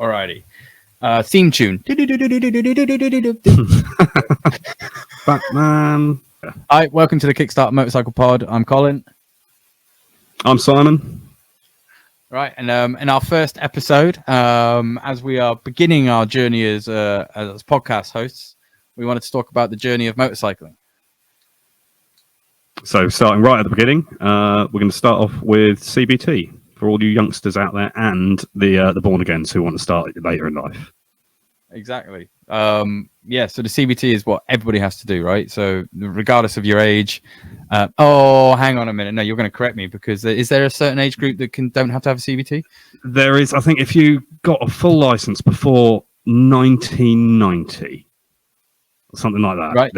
Alrighty. Theme tune. Batman. Hi, welcome to the Kickstart Motorcycle Pod. I'm Colin. I'm Simon. Right, and in our first episode, as we are beginning our journey as podcast hosts, we wanted to talk about the journey of motorcycling. So, starting right at the beginning, we're going to start off with CBT for all you youngsters out there and the born agains who want to start later in life. Exactly. So the CBT is what everybody has to do, right? So regardless of your age. Hang on a minute. No, you're going to correct me, because is there a certain age group that don't have to have a CBT? There is. I think if you got a full license before 1990, or something like that, right?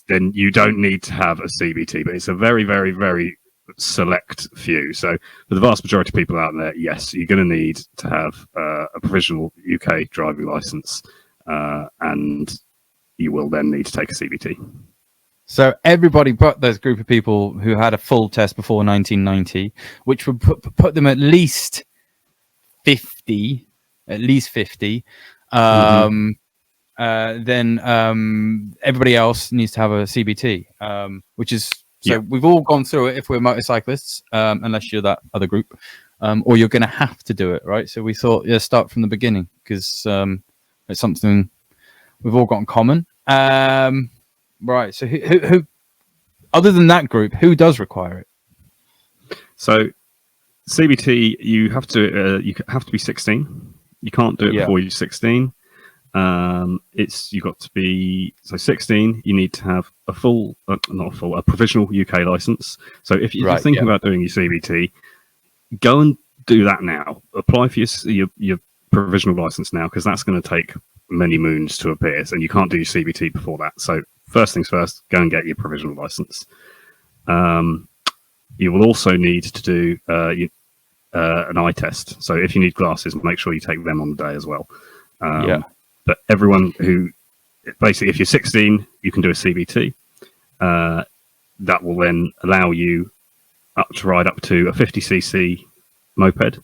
Then you don't need to have a CBT. But it's a very, very, very select few. So for the vast majority of people out there, yes, you're going to need to have a provisional UK driving license, and you will then need to take a CBT. So everybody but those group of people who had a full test before 1990, which would put them at least 50. Then everybody else needs to have a CBT, which is so we've all gone through it if we're motorcyclists, unless you're that other group, or you're going to have to do it, right? So we thought, start from the beginning, because it's something we've all got in common. Right. So who other than that group, who does require it? So CBT, you have to be 16. You can't do it before you're 16. You've got to be 16. You need to have a provisional UK license. So if you're thinking about doing your CBT, go and do that now. Apply for your provisional license now, because that's going to take many moons to appear, and you can't do your CBT before that. So first things first, go and get your provisional license. You will also need to do an eye test. So if you need glasses, make sure you take them on the day as well. But everyone who, basically, if you're 16, you can do a CBT. That will then allow you to ride up to a 50cc moped.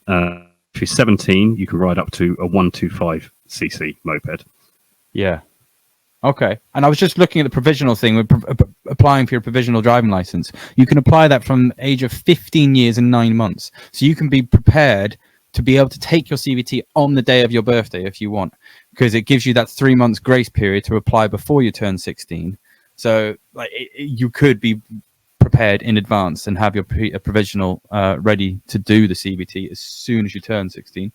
If you're 17, you can ride up to a 125cc moped. Yeah. Okay. And I was just looking at the provisional thing with applying for your provisional driving license. You can apply that from the age of 15 years and 9 months. So you can be prepared to be able to take your CBT on the day of your birthday if you want, because it gives you that 3 months grace period to apply before you turn 16. So you could be prepared in advance and have your provisional ready to do the CBT as soon as you turn 16.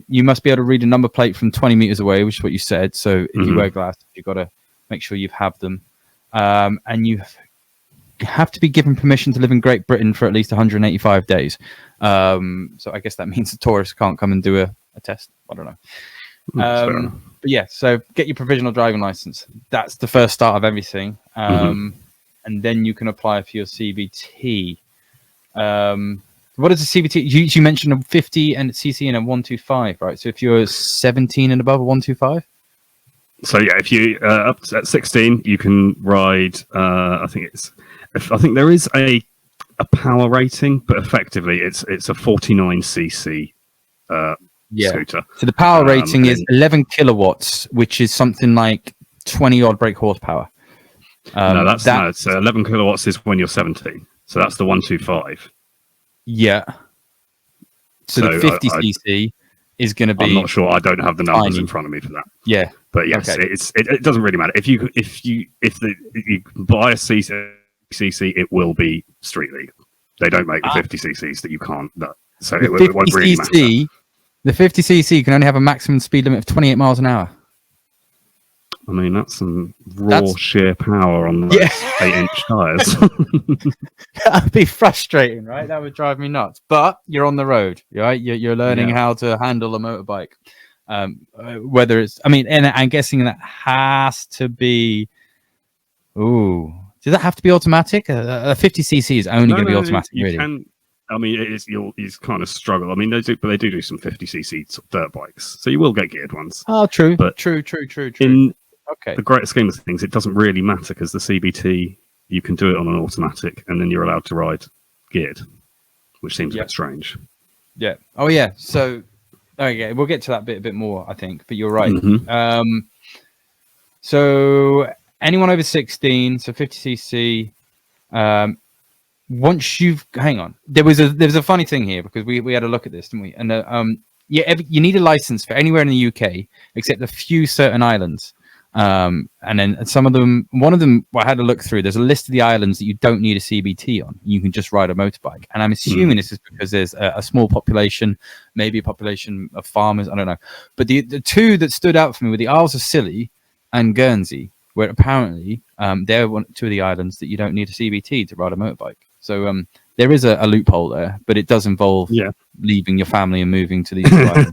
You must be able to read a number plate from 20 meters away, which is what you said. So if you wear glasses, you've got to make sure you have them. And you have to be given permission to live in Great Britain for at least 185 days. So I guess that means the tourists can't come and do a test. I don't know. But yeah, so get your provisional driving license. That's the first start of everything. And then you can apply for your CBT. What is the CBT? You mentioned a 50 and CC and a 125, right? So if you're 17 and above, a 125? So yeah, if you up at 16, you can ride. I think there is a power rating, but effectively it's a 49cc scooter. So the power rating is 11 kilowatts, which is something like 20 odd brake horsepower. It's 11 kilowatts is when you're 17. So that's the 125. Yeah. So the 50cc is going to be. I'm not sure. I don't have the numbers in front of me for that. Yeah. But yes, okay. It doesn't really matter. If you buy a cc, it will be street legal. They don't make the 50cc's that you can't. So it won't really matter. The 50cc can only have a maximum speed limit of 28 miles an hour. I mean, that's some sheer power on those 8-inch tires. That'd be frustrating, right? That would drive me nuts. But you're on the road, right? You're learning how to handle a motorbike. Whether it's, and I'm guessing that has to be. Ooh, does that have to be automatic? A 50cc is only going to be automatic, really. You'll kind of struggle. They do some 50cc dirt bikes, so you will get geared ones. Oh, true. But true. In the greater scheme of things, it doesn't really matter, because the CBT, you can do it on an automatic, and then you're allowed to ride geared, which seems a bit strange. Yeah. Oh, yeah. So Okay, we'll get to that bit a bit more, I think. But you're right. Mm-hmm. So anyone over 16, so 50cc. Once you've hang on, there was a funny thing here because we had a look at this, didn't we? And you need a license for anywhere in the UK except a few certain islands. And then some of them, one of them, I had a look through. There's a list of the islands that you don't need a CBT on. You can just ride a motorbike. And I'm assuming this is because there's a small population, maybe a population of farmers. I don't know. But the two that stood out for me were the Isles of Scilly and Guernsey, where apparently they're two of the islands that you don't need a CBT to ride a motorbike. So there is a loophole there, but it does involve leaving your family and moving to these islands.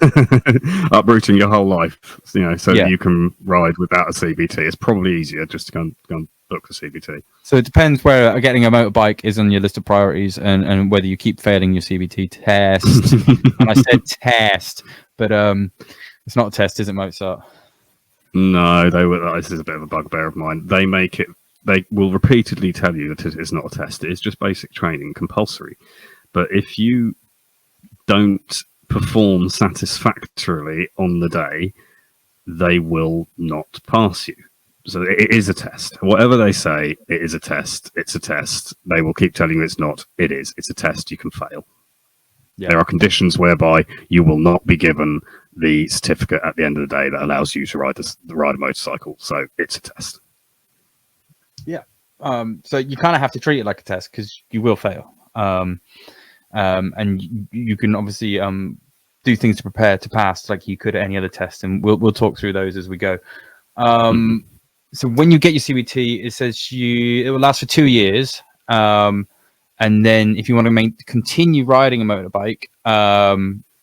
Uprooting your whole life, so that you can ride without a CBT. It's probably easier just to go and book a CBT. So it depends where getting a motorbike is on your list of priorities and whether you keep failing your CBT test. And I said test, but it's not a test, is it, Mozart? No, this is a bit of a bugbear of mine. They will repeatedly tell you that it is not a test. It is just basic training, compulsory. But if you don't perform satisfactorily on the day, they will not pass you. So it is a test. Whatever they say, it is a test. It's a test. They will keep telling you it's not. It is. It's a test. You can fail. Yeah. There are conditions whereby you will not be given the certificate at the end of the day that allows you to ride a motorcycle. So it's a test. Yeah. So you kind of have to treat it like a test because you will fail. And you can obviously do things to prepare to pass like you could at any other test. And we'll talk through those as we go. So when you get your CBT, it says it will last for 2 years. And then if you want to continue riding a motorbike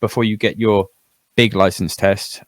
before you get your big license test,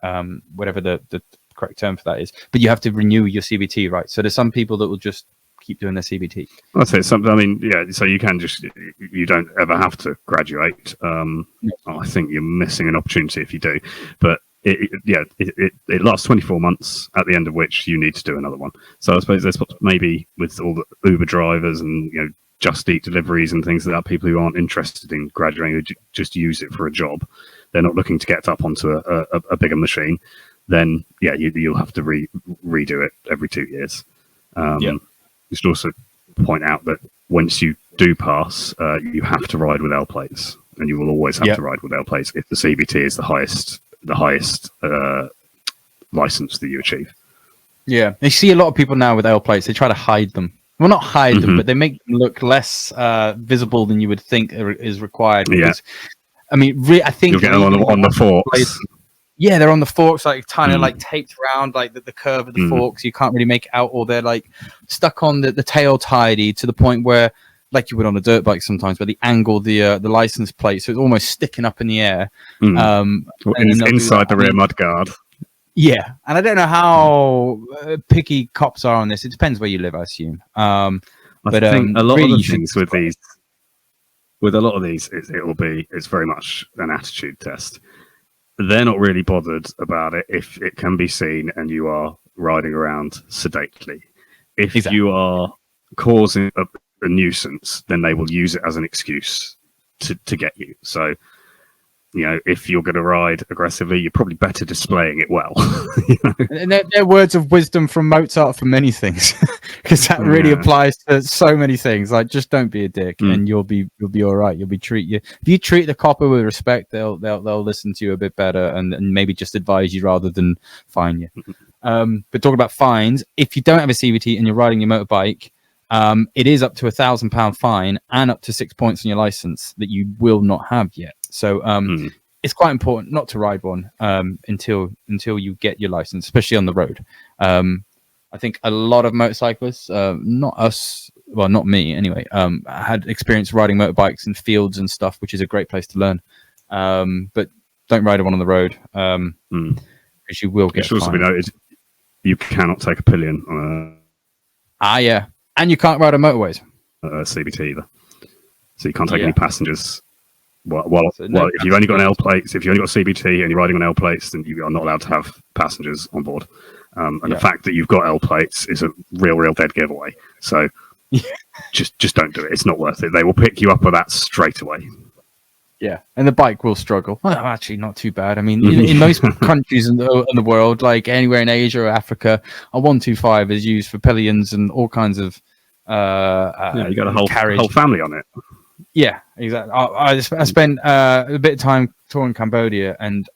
whatever the correct term for that is, but you have to renew your CBT, right? So there's some people that will just keep doing their CBT. I'd say something. I mean, yeah. So you don't ever have to graduate. I think you're missing an opportunity if you do. But it lasts 24 months, at the end of which you need to do another one. So I suppose there's maybe with all the Uber drivers and Just Eat deliveries and things like that, people who aren't interested in graduating, who just use it for a job. They're not looking to get up onto a bigger machine. Then you'll have to redo it every 2 years. You should also point out that once you do pass, you have to ride with L plates, and you will always have to ride with L plates if the CBT is the highest license that you achieve. Yeah, you see a lot of people now with L plates. They try to hide them. Well, not hide them, but they make them look less visible than you would think is required. Because, I mean, I think you'll get them on the forks. Yeah, they're on the forks, like kind of like taped around, like the curve of the forks. You can't really make it out, or they're like stuck on the tail tidy to the point where, like you would on a dirt bike sometimes, where they angle the license plate, so it's almost sticking up in the air. Inside the rear mudguard. Yeah, and I don't know how picky cops are on this. It depends where you live, I assume. I think a lot of the things with a lot of these, it's very much an attitude test. They're not really bothered about it if it can be seen and you are riding around sedately. If you are causing a nuisance, then they will use it as an excuse to get you. So, if you're going to ride aggressively, you're probably better displaying it well. And they're words of wisdom from Mozart for many things, because that really applies to so many things. Like, just don't be a dick, and you'll be all right. If you treat the copper with respect, they'll listen to you a bit better and maybe just advise you rather than fine you. But talking about fines, if you don't have a CVT and you're riding your motorbike, it is up to £1,000 fine and up to 6 points on your license that you will not have yet. So it's quite important not to ride one until you get your license, especially on the road. I think a lot of motorcyclists, not me anyway, had experience riding motorbikes in fields and stuff, which is a great place to learn. But don't ride one on the road because you will get. It should also be noted, you cannot take a pillion on yeah, and you can't ride on motorways. CBT either, so you can't take any passengers. If you've only got an L plates, if you've only got CBT and you're riding on L plates, then you are not allowed to have passengers on board. The fact that you've got L plates is a real dead giveaway. So just don't do it. It's not worth it. They will pick you up with that straight away. Yeah, and the bike will struggle. Well, actually, not too bad. I mean, in most countries in the world, like anywhere in Asia or Africa, a 125 is used for pillions and all kinds of you got a whole family on it. Yeah, exactly. I spent a bit of time touring Cambodia, and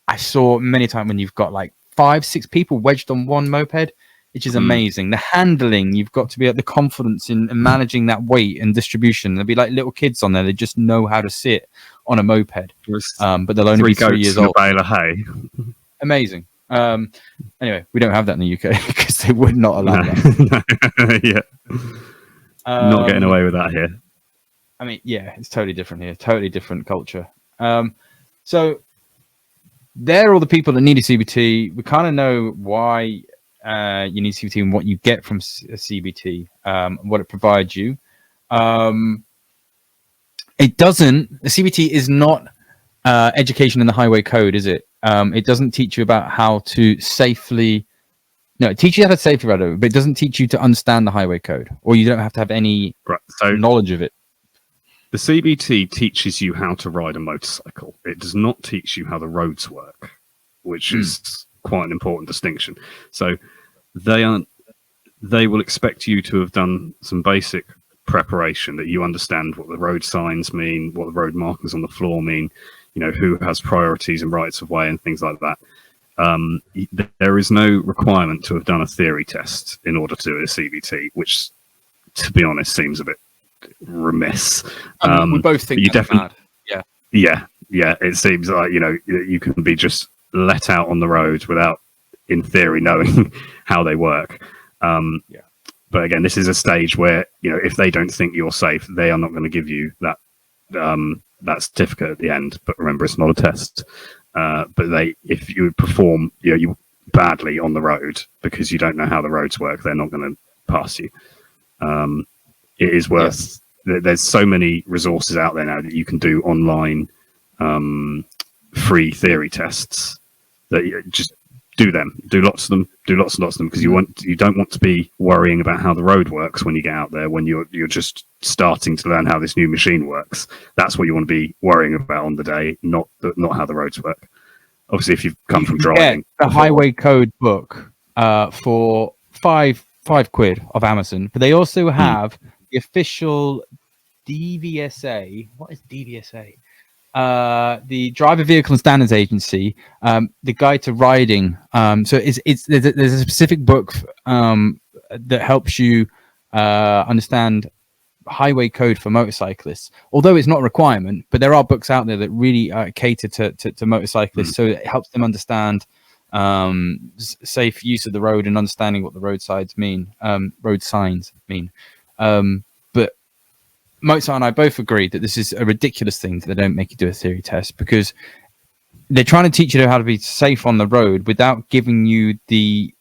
I saw many times when you've got like 5-6 people wedged on one moped, which is amazing. The handling, you've got to be at the confidence in managing that weight and distribution. There'll be like little kids on there; they just know how to sit on a moped, but they'll only be 3 years old. A bale of hay. Amazing. Anyway, we don't have that in the UK because they would not allow that. Yeah, not getting away with that here. I mean, yeah, it's totally different here. Totally different culture. So they're all the people that need a CBT. We kind of know why you need CBT and what you get from a CBT, what it provides you. It doesn't. The CBT is not education in the highway code, is it? It doesn't teach you about how to safely. No, it teaches you how to safely ride over, but it doesn't teach you to understand the highway code, or you don't have to have any knowledge of it. The CBT teaches you how to ride a motorcycle. It does not teach you how the roads work, which is quite an important distinction. So they will expect you to have done some basic preparation, that you understand what the road signs mean, what the road markings on the floor mean, who has priorities and rights of way and things like that. There is no requirement to have done a theory test in order to do a CBT, which, to be honest, seems a bit remiss. We both think you that's definitely bad. Yeah. It seems like you can be just let out on the road without, in theory, knowing how they work. But again, this is a stage where if they don't think you're safe, they are not going to give you that certificate at the end. But remember, it's not a test. But if you perform you badly on the road because you don't know how the roads work, they're not going to pass you. It is worth. There's so many resources out there now that you can do online free theory tests that you just do them. Do lots of them. Do lots and lots of them because you don't want to be worrying about how the road works when you get out there. When you're just starting to learn how this new machine works, that's what you want to be worrying about on the day, not how the roads work. Obviously, if you've come from driving, the highway code book for £5 of Amazon, but they also have the official DVSA. What is DVSA? The Driver Vehicle and Standards Agency, the Guide to Riding. So there's a specific book that helps you understand highway code for motorcyclists. Although it's not a requirement, but there are books out there that really cater to motorcyclists, so it helps them understand safe use of the road and understanding what the road signs mean. But Mozart and I both agree that this is a ridiculous thing that they don't make you do a theory test, because they're trying to teach you how to be safe on the road without giving you the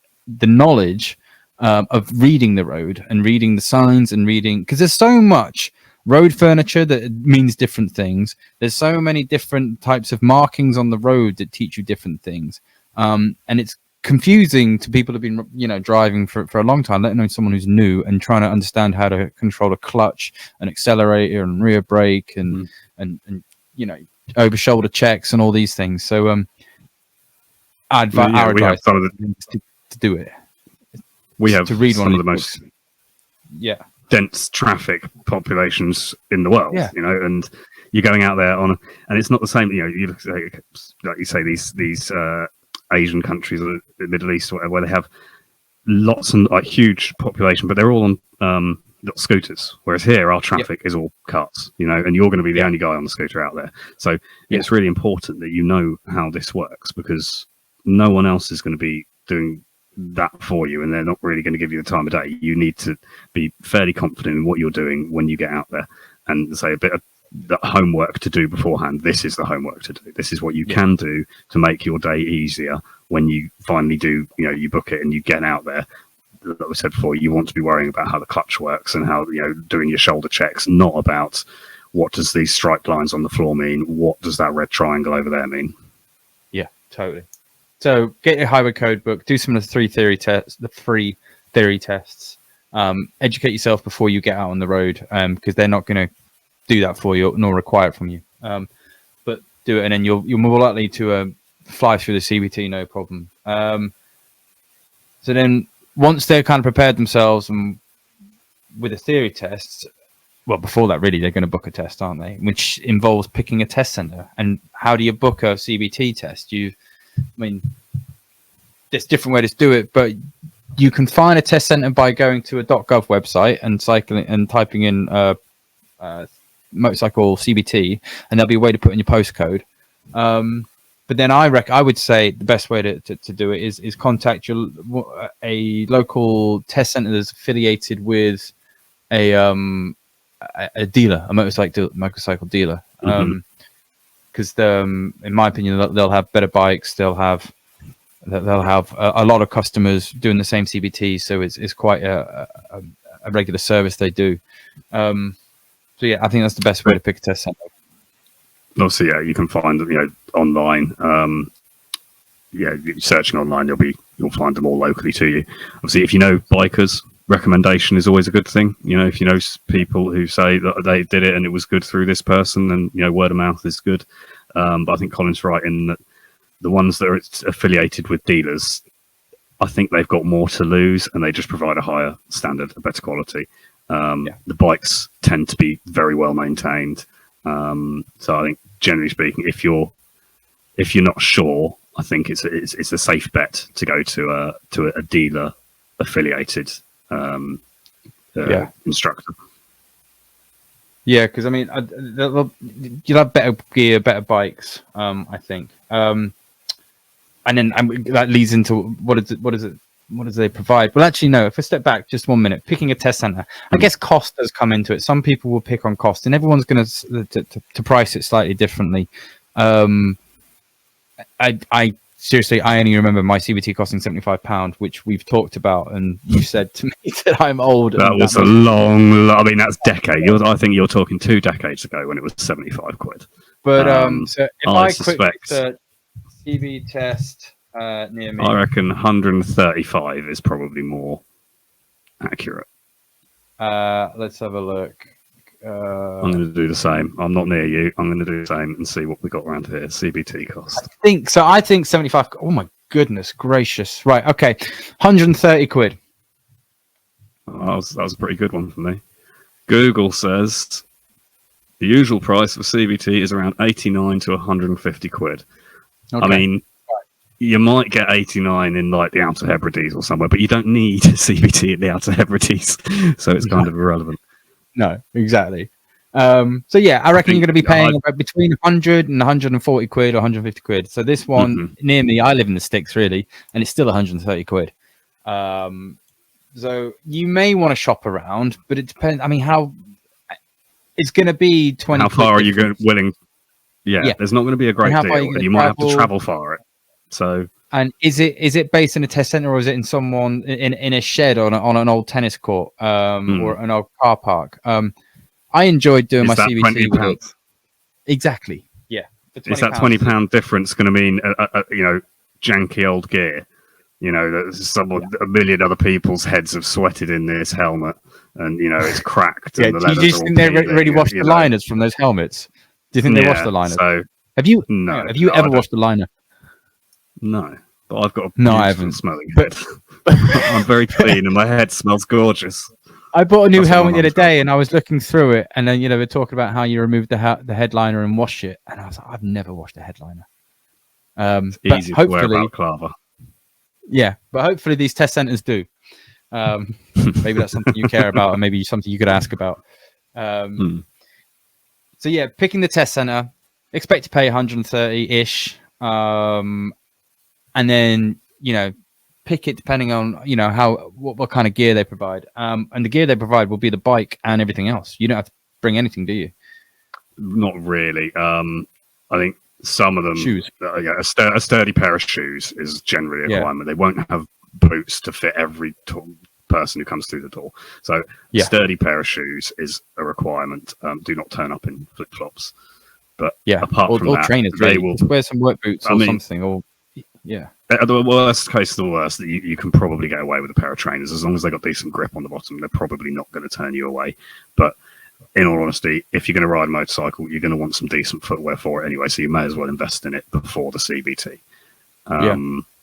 knowledge of reading the road and reading the signs and reading, because there's so much road furniture that means different things. There's so many different types of markings on the road that teach you different things, and it's confusing to people who've been driving for a long time, let alone someone who's new and trying to understand how to control a clutch, an accelerator and rear brake and over shoulder checks and all these things. So our advice is to do it. We have to read some of the most dense traffic populations in the world, and you're going out there and it's not the same. You look like you say these Asian countries or the Middle East or whatever, where they have lots and huge population, but they're all on little scooters. Whereas here, our traffic is all cars, and you're going to be the only guy on the scooter out there. So it's really important that you know how this works, because no one else is going to be doing that for you, and they're not really going to give you the time of day. You need to be fairly confident in what you're doing when you get out there, and say a bit of the homework to do beforehand. This is the homework to do. This is what you can do to make your day easier when you finally do, you book it and you get out there. Like we said before, you want to be worrying about how the clutch works and how, doing your shoulder checks, not about what does these striped lines on the floor mean? What does that red triangle over there mean? Yeah, totally. So get your highway code book, do some of the free theory tests, educate yourself before you get out on the road, because they're not going to do that for you nor require it from you. do it, and then you're more likely to fly through the CBT no problem. So then once they're kind of prepared themselves and with a theory test, well, before that, really, they're going to book a test, aren't they? Which involves picking a test center. And how do you book a CBT test? There's different ways to do it, but you can find a test center by going to a .gov website and typing in motorcycle CBT, and there'll be a way to put in your postcode. But then I would say the best way to do it is contact a local test center that's affiliated with a dealer, a motorcycle dealer. Because in my opinion, they'll have better bikes. They'll have a lot of customers doing the same CBT, so it's quite a regular service they do. So yeah, I think that's the best way to pick a test center. Obviously, yeah, you can find online. Searching online, you'll find them all locally to you. Obviously, if you know bikers, recommendation is always a good thing. If you know people who say that they did it and it was good through this person, then word of mouth is good. But I think Colin's right in that the ones that are affiliated with dealers, I think they've got more to lose, and they just provide a higher standard, a better quality. The bikes tend to be very well maintained. So I think, generally speaking, if you're not sure, I think it's a safe bet to go to a dealer affiliated instructor. Yeah, because you'll have better gear, better bikes, I think. And then that leads into what do they provide? Well, actually, no. If I step back just 1 minute, picking a test center, I guess cost does come into it. Some people will pick on cost, and everyone's going to price it slightly differently. I seriously, I only remember my CBT costing £75, which we've talked about, and you said to me that I'm old. That was a long. I mean, that's decade. I think you're talking 2 decades ago when it was £75. But so if I quickly search CB test near me, I reckon 135 is probably more accurate. Let's have a look. I'm going to do the same. I'm not near you. I'm going to do the same and see what we got around here. CBT cost. I think 75. Oh my goodness gracious! Right, okay, 130 quid. Oh, that was a pretty good one for me. Google says the usual price for CBT is around 89 to 150 quid. Okay. I mean, you might get 89 in like the Outer Hebrides or somewhere, but you don't need a CBT in the Outer Hebrides, so it's kind of irrelevant. No, exactly. So yeah, I reckon you're going to be paying between 100 and 140 quid or 150 quid. So this one near me, I live in the sticks really, and it's still 130 quid. So you may want to shop around, but it depends. I mean, how it's going to be 20. How far are you willing? Yeah, there's not going to be a great deal, and you might have to travel for it. So. And is it based in a test center, or is it in someone in a shed on an old tennis court or an old car park? I enjoyed doing my CBT with it. Exactly. Yeah. Is that £20 difference going to mean janky old gear? That a million other people's heads have sweated in this helmet, and it's cracked. Yeah. Do you think they really washed the liners from those helmets? Do you think they washed the liners? So, have you ever washed the liner? No, but I've got a beautiful smelling head. I'm very clean and my head smells gorgeous. I bought a new helmet the other day and I was looking through it, and then we're talking about how you remove the headliner and wash it, and I was like, I've never washed a headliner. It's easy to wear about Clava. Yeah, but hopefully these test centers do. Maybe that's something you care about, or maybe something you could ask about. So yeah, picking the test center, expect to pay 130-ish. And then, pick it depending on, what kind of gear they provide. And the gear they provide will be the bike and everything else. You don't have to bring anything, do you? Not really. I think some of them, shoes. A sturdy pair of shoes is generally a requirement. They won't have boots to fit every person who comes through the door. So a sturdy pair of shoes is a requirement. Do not turn up in flip-flops. But apart from that, trainers, they will wear some work boots or something. Or the worst case of the worst, that you can probably get away with a pair of trainers as long as they got decent grip on the bottom. They're probably not going to turn you away. But in all honesty, if you're going to ride a motorcycle, you're going to want some decent footwear for it anyway. So you may as well invest in it before the CBT.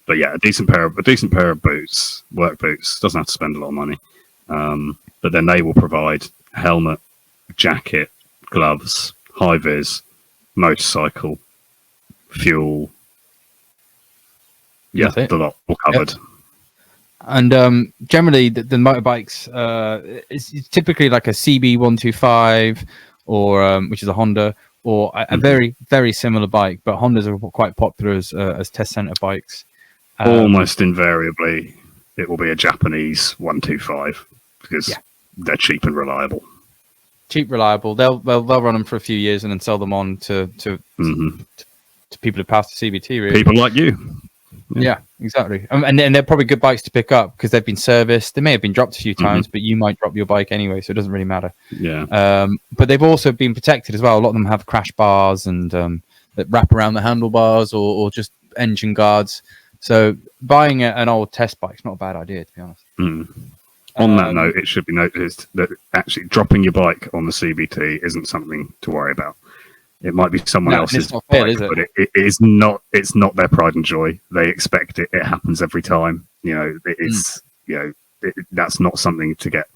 But yeah, a decent pair of boots, work boots. Doesn't have to spend a lot of money. But then they will provide helmet, jacket, gloves, high vis, motorcycle, fuel. Yeah, the lot all covered. Yep. And generally, the motorbikes, it's typically like a CB125 or which is a Honda, or a very, very similar bike. But Hondas are quite popular as test center bikes. Almost invariably, it will be a Japanese 125 because they're cheap and reliable. Cheap, reliable. They'll run them for a few years and then sell them on to people who pass the CBT. Really, people like you. Yeah, exactly. And they're probably good bikes to pick up because they've been serviced. They may have been dropped a few times, but you might drop your bike anyway, so it doesn't really matter. Yeah. But they've also been protected as well. A lot of them have crash bars and that wrap around the handlebars or just engine guards. So buying an old test bike's not a bad idea, to be honest. On that note, it should be noticed that actually dropping your bike on the CBT isn't something to worry about. It might be someone else's bike, but it is not. It's not their pride and joy. They expect it. It happens every time. That's not something to get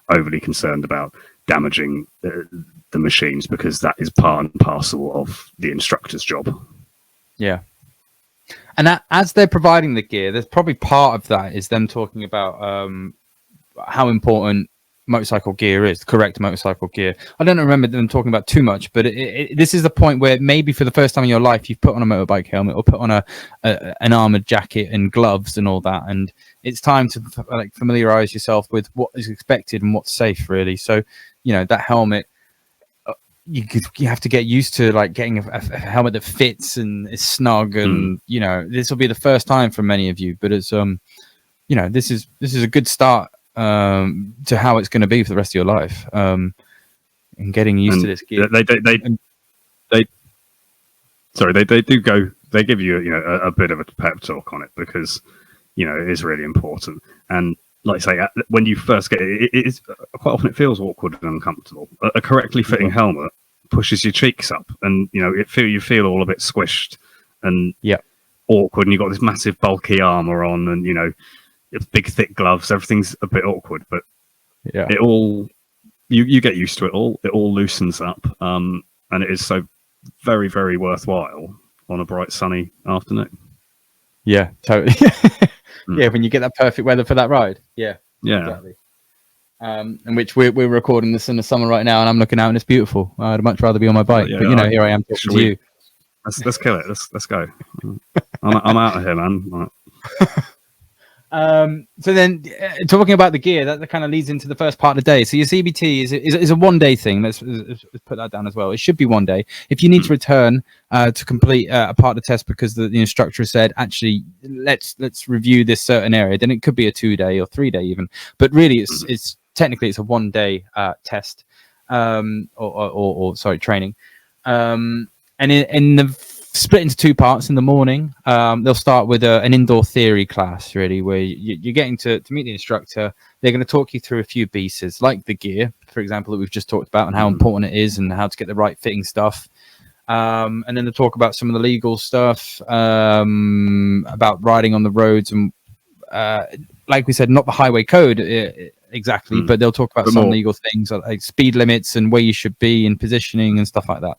overly concerned about damaging the machines, because that is part and parcel of the instructor's job. Yeah. And as they're providing the gear, there's probably part of that is them talking about how important motorcycle gear is, correct motorcycle gear. I don't remember them talking about too much, but this is the point where maybe for the first time in your life you've put on a motorbike helmet or put on an armored jacket and gloves and all that, and it's time to familiarize yourself with what is expected and what's safe, really. So that helmet, you have to get used to getting a helmet that fits and is snug, and this will be the first time for many of you, but it's this is a good start to how it's going to be for the rest of your life, and getting used to this gear. They give you a bit of a pep talk on it, because it is really important. And like I say, when you first get it, it's quite often it feels awkward and uncomfortable. A correctly fitting helmet pushes your cheeks up, and you feel all a bit squished and awkward, and you've got this massive bulky armor on, and big thick gloves. Everything's a bit awkward, but it all you get used to it all. It all loosens up, and it is so very, very worthwhile on a bright sunny afternoon. Yeah, totally. Yeah, when you get that perfect weather for that ride. Yeah, exactly. In which we're recording this in the summer right now, and I'm looking out and it's beautiful. I'd much rather be on my bike, but here I am talking to you. Let's kill it. Let's go. I'm out of here, man. So then talking about the gear, that kind of leads into the first part of the day. So your CBT is a 1 day thing. Let's put that down as well. It should be 1 day. If you need to return to complete a part of the test because the instructor said, actually, let's review this certain area, then it could be a 2 day or 3 day even. But really, it's technically it's a 1 day test, or training. And in the split into 2 parts. In the morning, they'll start with an indoor theory class, really, where you're getting to meet the instructor. They're going to talk you through a few pieces, like the gear, for example, that we've just talked about, and how important it is and how to get the right fitting stuff. And then they'll talk about some of the legal stuff, about riding on the roads. And like we said, not the highway code exactly, but they'll talk about some legal things like speed limits and where you should be in positioning and stuff like that.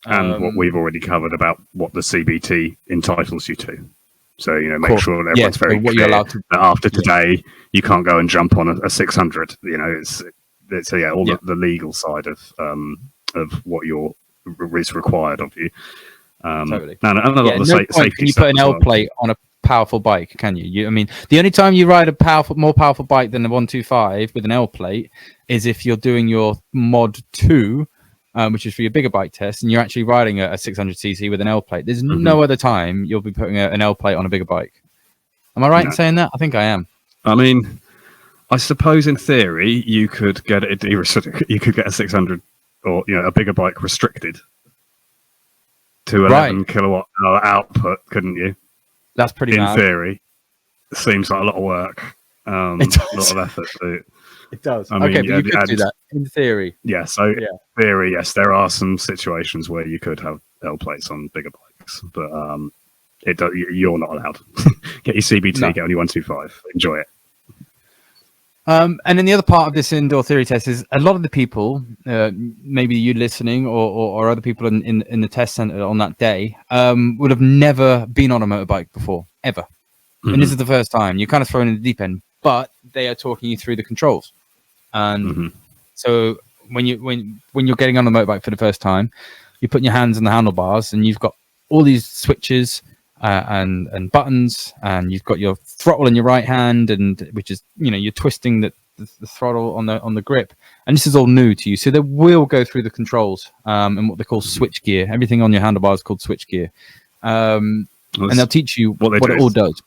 And what we've already covered about what the CBT entitles you to. So, make sure that everyone's very clear you're allowed to, that after today, you can't go and jump on a 600. It's the legal side of what is required of you. Totally. And a lot of the safety can you put an L plate on a powerful bike, can you? The only time you ride a more powerful bike than the 125 with an L plate is if you're doing your mod 2, which is for your bigger bike test, and you're actually riding a 600cc with an L plate. There's no other time you'll be putting an L plate on a bigger bike. Am I right in saying that? I think I am. I suppose in theory you could get you could get a 600 or a bigger bike restricted to 11 kilowatt hour output, couldn't you? That's pretty mad. In theory, it seems like a lot of work, a lot of effort. It does. I mean, okay, but you could do that in theory. Yeah. So theory, yes, there are some situations where you could have L plates on bigger bikes, but you're not allowed. Get your CBT, get on your 125, enjoy it. And then the other part of this indoor theory test is a lot of the people, maybe you listening or other people in the test center on that day, would have never been on a motorbike before, ever. Mm-hmm. And this is the first time. You're kind of thrown in the deep end, but they are talking you through the controls. And so when you're getting on a motorbike for the first time, you're putting your hands on the handlebars and you've got all these switches and buttons, and you've got your throttle in your right hand, and which is, you're twisting the throttle on the grip, and this is all new to you. So they will go through the controls and what they call switch gear. Everything on your handlebars is called switch gear, and they'll teach you what it all does.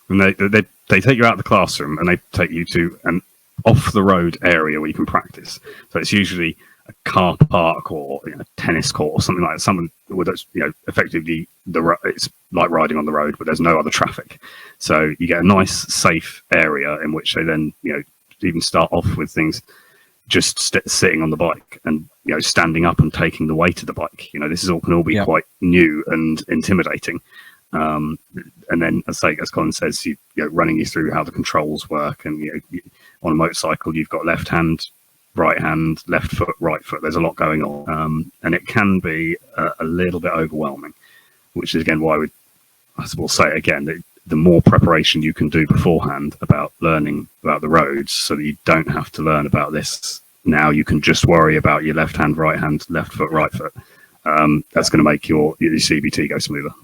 And they take you out of the classroom and they take you to an off the road area where you can practice. So it's usually a car park or tennis court or something like that. Something with effectively it's like riding on the road, but there's no other traffic. So you get a nice safe area in which they then even start off with things just sitting on the bike and standing up and taking the weight of the bike. This can all be quite new and intimidating. And then, as Colin says, running you through how the controls work, and on a motorcycle you've got left hand, right hand, left foot, right foot. There's a lot going on, and it can be a little bit overwhelming, which is again why I will say it again, that the more preparation you can do beforehand about learning about the roads, so that you don't have to learn about this now. You can just worry about your left hand, right hand, left foot, right foot. That's going to make your CBT go smoother.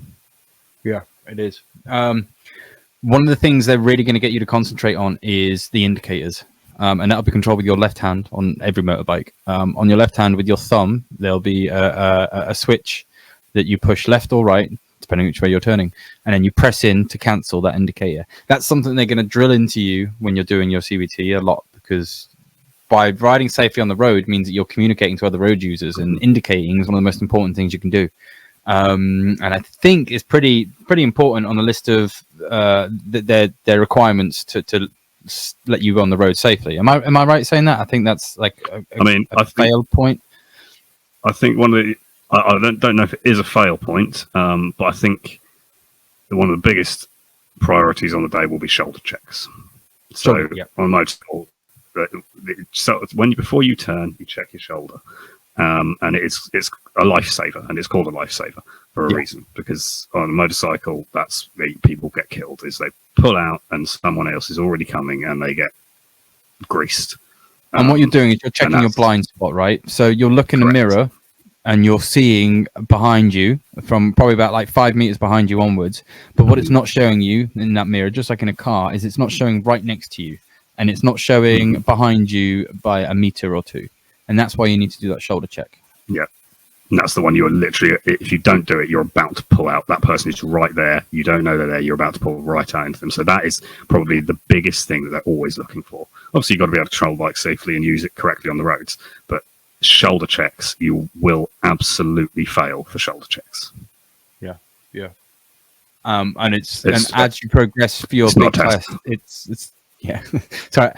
Yeah, it is. One of the things they're really going to get you to concentrate on is the indicators. And that'll be controlled with your left hand on every motorbike. On your left hand with your thumb, there'll be a switch that you push left or right, depending which way you're turning. And then you press in to cancel that indicator. That's something they're going to drill into you when you're doing your CBT a lot, because by riding safely on the road means that you're communicating to other road users, and indicating is one of the most important things you can do. And I think it's pretty important on the list of their requirements to let you go on the road safely. Am I right saying that? I think that's like a fail point. I think one of the I don't know if it is a fail point, but I think one of the biggest priorities on the day will be shoulder checks. So on a motorcycle, before you turn, you check your shoulder. And it's a lifesaver, and it's called a lifesaver for a reason, because on a motorcycle, that's where people get killed, is they pull out and someone else is already coming and they get greased. And what you're doing is you're checking your blind spot, right? So you'll look in the mirror and you're seeing behind you from probably about like 5 meters behind you onwards. But what it's not showing you in that mirror, just like in a car, is it's not showing right next to you, and it's not showing behind you by a meter or two. And that's why you need to do that shoulder check. Yeah. And that's the one you're literally, if you don't do it, you're about to pull out. That person is right there. You don't know they're there. You're about to pull right out into them. So that is probably the biggest thing that they're always looking for. Obviously, you've got to be able to control the bike safely and use it correctly on the roads. But shoulder checks, you will absolutely fail for shoulder checks. Yeah. And as you progress for your big test, it's yeah. Sorry.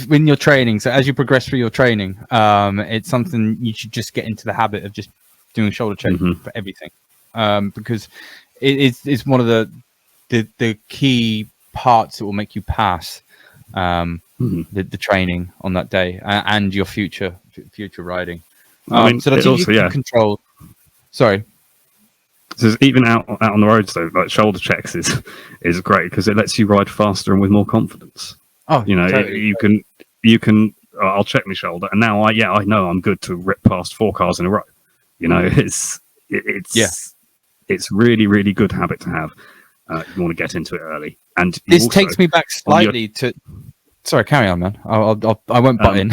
When you're training, so as you progress through your training, it's something you should just get into the habit of just doing shoulder check for everything, because it's one of the key parts that will make you pass the training on that day and your future riding. So that's also control. Sorry. So even out on the roads, though, like shoulder checks is great, because it lets you ride faster and with more confidence. Oh, totally. You can. I'll check my shoulder, and now I know I'm good to rip past 4 cars in a row. It's really, really good habit to have. You want to get into it early, and this takes me back slightly to. Sorry, carry on, man. I won't butt in.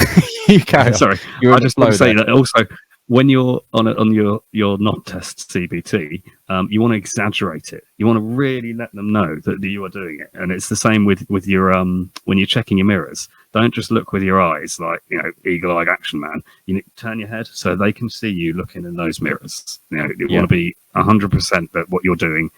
You carry on. Sorry, I just want to say that also. When you're on your not test CBT, you want to exaggerate it. You want to really let them know that you are doing it. And it's the same with your when you're checking your mirrors. Don't just look with your eyes like, eagle-eyed action man. You need to turn your head so they can see you looking in those mirrors. You want to be 100% that what you're doing.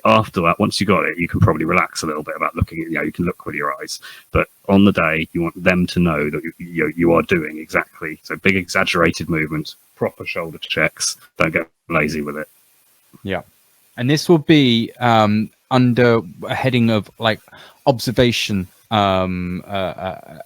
After that, once you got it, you can probably relax a little bit about looking at, you can look with your eyes. But on the day, you want them to know that you are doing exactly. So big exaggerated movements, proper shoulder checks. Don't get lazy with it. Yeah. And this will be under a heading of like observation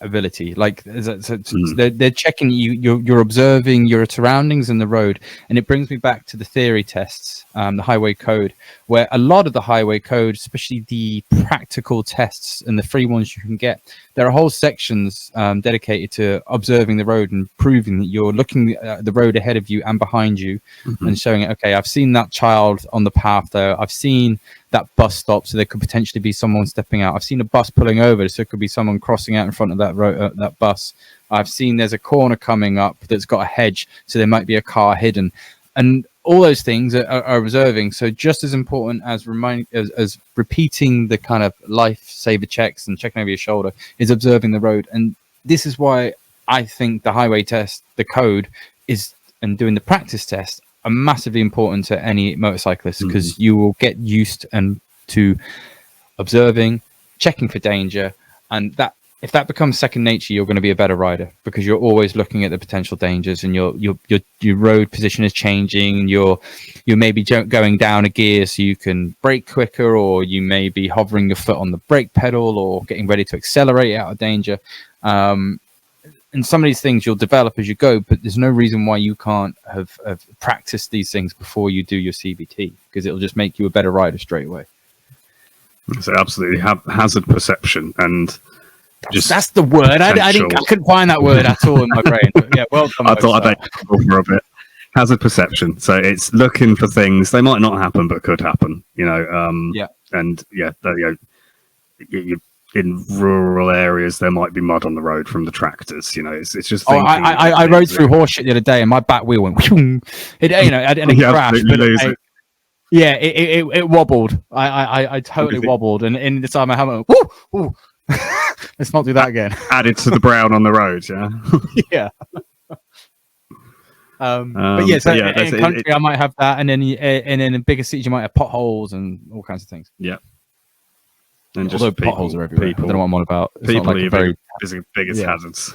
ability. Like they're checking you're observing your surroundings and the road. And it brings me back to the theory tests, the highway code, where a lot of the highway code, especially the practical tests and the free ones you can get, there are whole sections dedicated to observing the road and proving that you're looking at the road ahead of you and behind you, and showing it. Okay, I've seen that child on the path there. I've seen that bus stop, so there could potentially be someone stepping out. I've seen a bus pulling over, so it could be someone crossing out in front of that road, that bus. I've seen there's a corner coming up that's got a hedge, so there might be a car hidden, and all those things are observing. So just as important as as repeating the kind of lifesaver checks and checking over your shoulder is observing the road. And this is why I think the highway test, the code and doing the practice test are massively important to any motorcyclist, because you will get used to observing, checking for danger, and that if that becomes second nature, you're going to be a better rider, because you're always looking at the potential dangers, and your road position is changing, and you're maybe going down a gear so you can brake quicker, or you may be hovering your foot on the brake pedal or getting ready to accelerate out of danger. And some of these things you'll develop as you go, but there's no reason why you can't have practiced these things before you do your CBT, because it'll just make you a better rider straight away. So absolutely, hazard perception, and that's the word. I couldn't find that word at all in my brain. But yeah, well done. I thought I'd go for a bit. Hazard perception. So it's looking for things they might not happen but could happen. You in rural areas, there might be mud on the road from the tractors. It's just. I rode through horseshit the other day, and my back wheel went. It crashed. But it wobbled. I totally wobbled, and in the time I haven't. Woo! Let's not do that again. Added to the brown on the road. Yeah. Yeah. But yeah, so in country I might have that, and then in bigger cities you might have potholes and all kinds of things. Yeah. And although potholes are everywhere. I don't know what I'm on about. It's people not like are biggest hazards.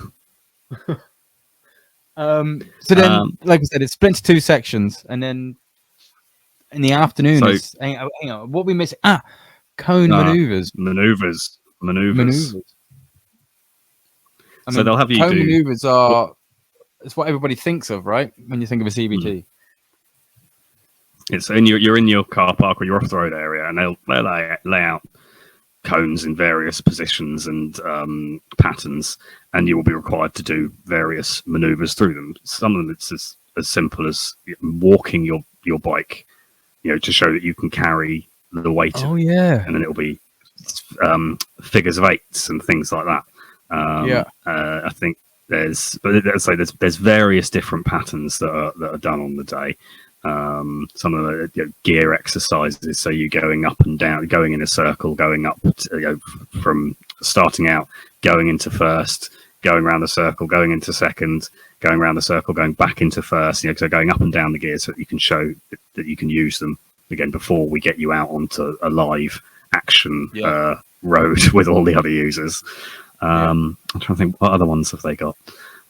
So then, like I said, it's split into two sections, and then in the afternoon, hang on, what we missing? Cone maneuvers. Maneuvers. So they'll have you cone do maneuvers are. It's what everybody thinks of, right? When you think of a CBT. It's you're in your car park or your off-the-road area, and they'll lay out cones in various positions and patterns, and you will be required to do various maneuvers through them. Some of them it's as simple as walking your bike, to show that you can carry the weight. Oh yeah. And then it'll be figures of eights and things like that. I think there's various different patterns that are done on the day. Some of the gear exercises, so you're going up and down, going in a circle, going up from starting out, going into first, going around the circle, going into second, going around the circle, going back into first, so going up and down the gears so that you can show that you can use them again before we get you out onto a live action road with all the other users. I'm trying to think, what other ones have they got?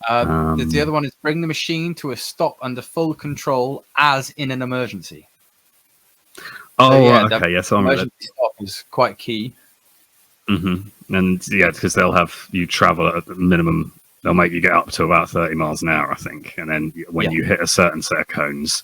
The other one is bring the machine to a stop under full control as in an emergency. Okay, yes, I'm emergency stop is quite key. And because they'll have you travel at the minimum, they'll make you get up to about 30 miles an hour, I think, and then when you hit a certain set of cones,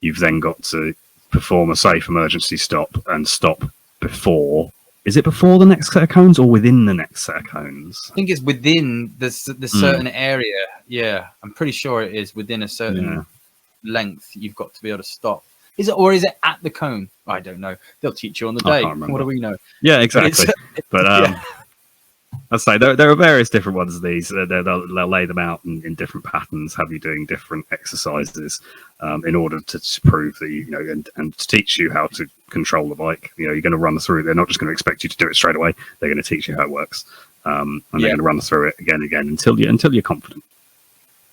you've then got to perform a safe emergency stop and stop before. Is it before the next set of cones or within the next set of cones? I think it's within the certain area. Yeah, I'm pretty sure it is within a certain length. You've got to be able to stop. Is it, or is it at the cone? I don't know. They'll teach you on the day. What do we know? Yeah, exactly. But I'd say there are various different ones of these. They'll lay them out in different patterns, have you doing different exercises in order to prove that and to teach you how to control the bike. You're going to run through. They're not just going to expect you to do it straight away. They're going to teach you how it works. and they're going to run through it again and again until you're confident